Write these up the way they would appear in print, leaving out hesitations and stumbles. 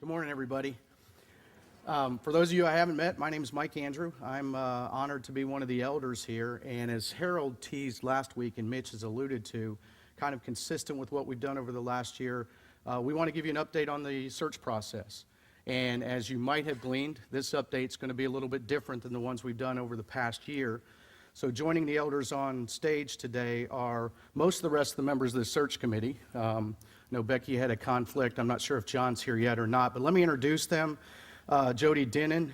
Good morning, everybody. For those of you I haven't met, my name is Mike Andrew. I'm honored to be one of the elders here. And as Harold teased last week and Mitch has alluded to, kind of consistent with what we've done over the last year, we want to give you an update on the search process. And as you might have gleaned, this update's going to be a little bit different than the ones we've done over the past year. So joining the elders on stage today are most of the rest of the members of the search committee. I know Becky had a conflict. I'm not sure if John's here yet or not, but let me introduce them. Jody Denon,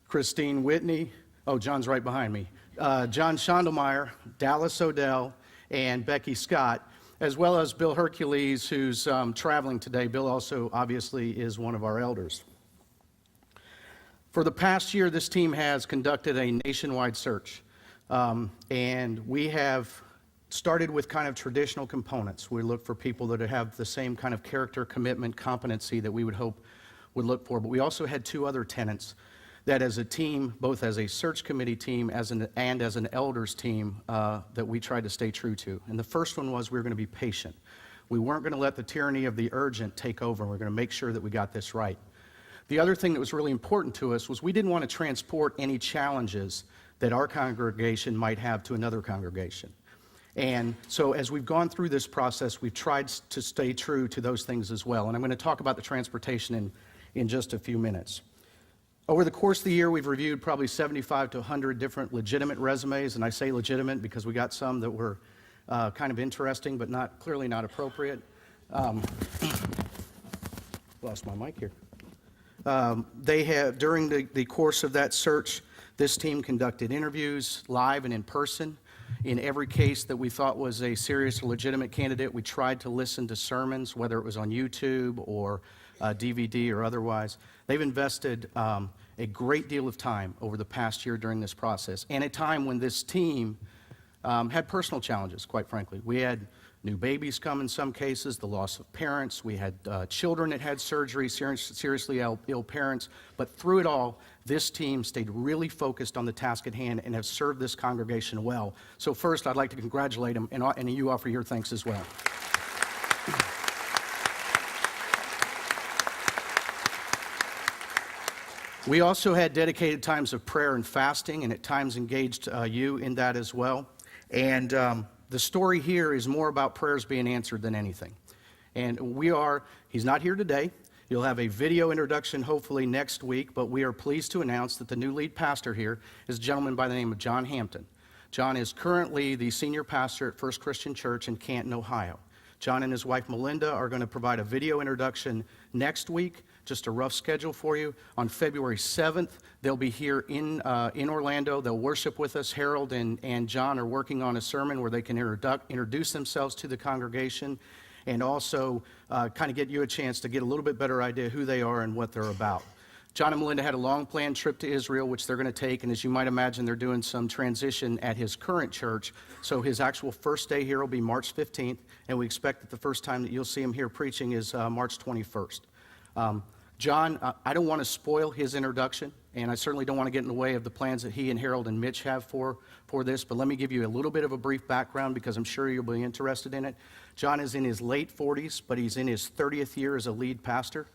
Christine Whitney, oh, John's right behind me, John Schondelmeyer, Dallas Odell, and Becky Scott, as well as Bill Hercules, who's traveling today. Bill also obviously is one of our elders. For the past year, this team has conducted a nationwide search, and we have started with kind of traditional components. We look for people that have the same kind of character, commitment, competency that we would hope would look for. But we also had two other tenets that as a team, both as a search committee team and as an elders team, that we tried to stay true to. And the first one was we were going to be patient. We weren't going to let the tyranny of the urgent take over. We're going to make sure that we got this right. The other thing that was really important to us was we didn't want to transport any challenges that our congregation might have to another congregation. And so as we've gone through this process, we've tried to stay true to those things as well. And I'm going to talk about the transportation in just a few minutes. Over the course of the year, we've reviewed probably 75 to 100 different legitimate resumes. And I say legitimate because we got some that were kind of interesting, but clearly not appropriate. Lost my mic here. They have, during the course of that search, this team conducted interviews live and in person. In every case that we thought was a serious or legitimate candidate, we tried to listen to sermons, whether it was on YouTube or DVD or otherwise. They've invested a great deal of time over the past year during this process, and a time when this team had personal challenges, quite frankly. We had new babies come in some cases, the loss of parents. We had children that had surgery, seriously ill parents. But through it all, this team stayed really focused on the task at hand and have served this congregation well. So first, I'd like to congratulate them, and you offer your thanks as well. We also had dedicated times of prayer and fasting, and at times engaged you in that as well. And the story here is more about prayers being answered than anything. And he's not here today. You'll have a video introduction hopefully next week, but we are pleased to announce that the new lead pastor here is a gentleman by the name of John Hampton. John is currently the senior pastor at First Christian Church in Canton, Ohio. John and his wife Melinda are going to provide a video introduction next week. Just a rough schedule for you. On February 7th, they'll be here in Orlando. They'll worship with us. Harold and John are working on a sermon where they can introduce themselves to the congregation and also kind of get you a chance to get a little bit better idea who they are and what they're about. John and Melinda had a long-planned trip to Israel, which they're going to take, and as you might imagine, they're doing some transition at his current church. So his actual first day here will be March 15th, and we expect that the first time that you'll see him here preaching is March 21st. John, I don't want to spoil his introduction, and I certainly don't want to get in the way of the plans that he and Harold and Mitch have for this, but let me give you a little bit of a brief background because I'm sure you'll be interested in it. John is in his late 40s, but he's in his 30th year as a lead pastor.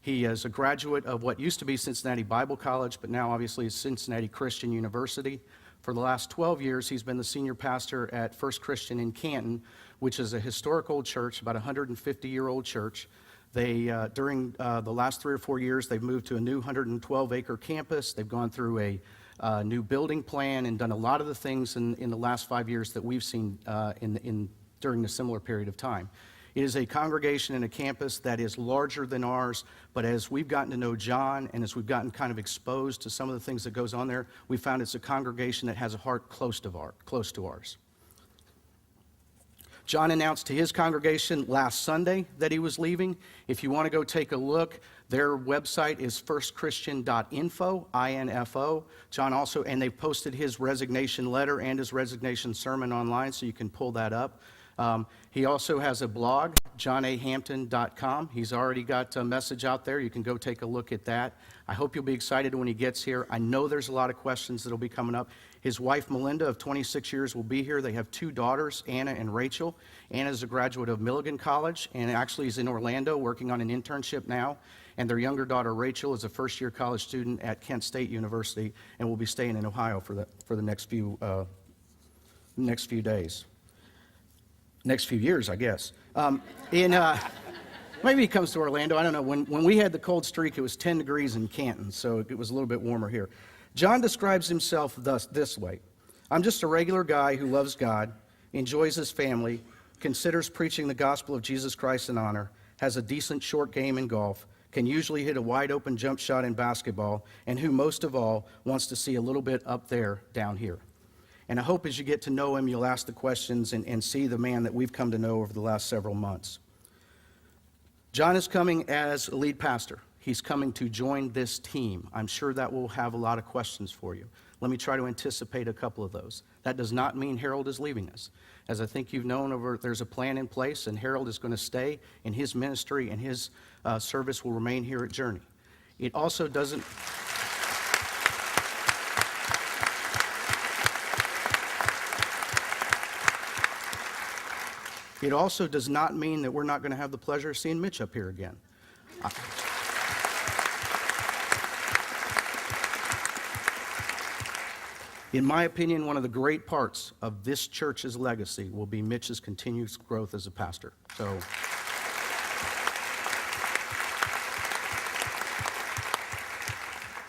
He is a graduate of what used to be Cincinnati Bible College, but now obviously is Cincinnati Christian University. For the last 12 years, he's been the senior pastor at First Christian in Canton, which is a historic old church, about a 150-year-old church. They, during the last 3 or 4 years, they've moved to a new 112-acre campus. They've gone through a new building plan and done a lot of the things in the last 5 years that we've seen during a similar period of time. It is a congregation and a campus that is larger than ours, but as we've gotten to know John and as we've gotten kind of exposed to some of the things that goes on there, we found it's a congregation that has a heart close to ours. John announced to his congregation last Sunday that he was leaving. If you want to go take a look, their website is firstchristian.info, I-N-F-O. John also, and they've posted his resignation letter and his resignation sermon online, so you can pull that up. He also has a blog, johnahampton.com. He's already got a message out there. You can go take a look at that. I hope you'll be excited when he gets here. I know there's a lot of questions that'll be coming up. His wife, Melinda, of 26 years, will be here. They have 2 daughters, Anna and Rachel. Anna is a graduate of Milligan College and actually is in Orlando working on an internship now. And their younger daughter, Rachel, is a first-year college student at Kent State University and will be staying in Ohio for the next few days. Next few years, I guess. Maybe he comes to Orlando. I don't know. When we had the cold streak, it was 10 degrees in Canton, so it was a little bit warmer here. John describes himself this way. I'm just a regular guy who loves God, enjoys his family, considers preaching the gospel of Jesus Christ an honor, has a decent short game in golf, can usually hit a wide-open jump shot in basketball, and who most of all wants to see a little bit up there down here. And I hope as you get to know him, you'll ask the questions and see the man that we've come to know over the last several months. John is coming as a lead pastor. He's coming to join this team. I'm sure that will have a lot of questions for you. Let me try to anticipate a couple of those. That does not mean Harold is leaving us. As I think you've known, there's a plan in place, and Harold is going to stay in his ministry, and his service will remain here at Journey. It also doesn't... It also does not mean that we're not going to have the pleasure of seeing Mitch up here again. In my opinion, one of the great parts of this church's legacy will be Mitch's continuous growth as a pastor. So,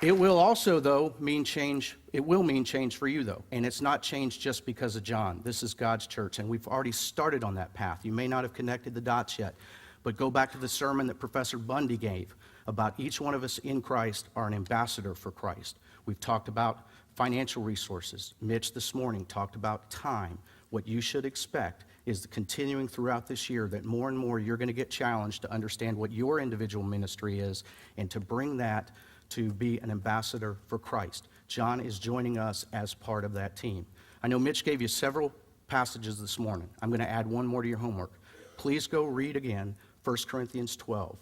it will also, though, mean change. It will mean change for you, though. And it's not change just because of John. This is God's church, and we've already started on that path. You may not have connected the dots yet, but go back to the sermon that Professor Bundy gave about each one of us in Christ are an ambassador for Christ. We've talked about financial resources. Mitch this morning talked about time. What you should expect is continuing throughout this year that more and more you're going to get challenged to understand what your individual ministry is and to bring that to be an ambassador for Christ. John is joining us as part of that team. I know Mitch gave you several passages this morning. I'm going to add one more to your homework. Please go read again 1 Corinthians 12.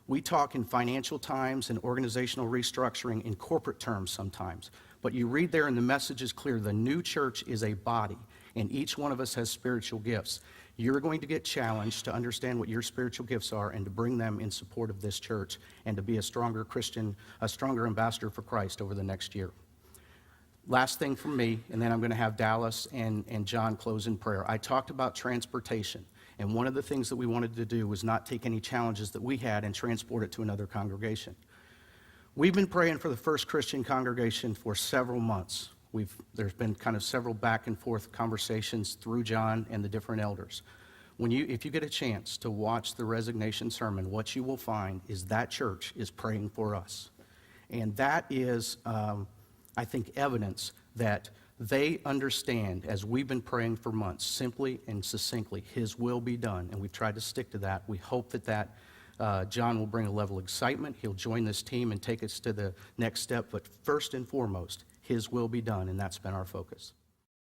We talk in financial times and organizational restructuring in corporate terms sometimes, but you read there and the message is clear. The new church is a body, and each one of us has spiritual gifts. You're going to get challenged to understand what your spiritual gifts are and to bring them in support of this church and to be a stronger Christian, a stronger ambassador for Christ over the next year. Last thing from me, and then I'm going to have Dallas and John close in prayer. I talked about transportation, and one of the things that we wanted to do was not take any challenges that we had and transport it to another congregation. We've been praying for the First Christian congregation for several months. There's been kind of several back and forth conversations through John and the different elders. If you get a chance to watch the resignation sermon, what you will find is that church is praying for us. And that is, I think, evidence that they understand, as we've been praying for months, simply and succinctly, His will be done. And we've tried to stick to that. We hope that John will bring a level of excitement. He'll join this team and take us to the next step. But first and foremost, His will be done, and that's been our focus.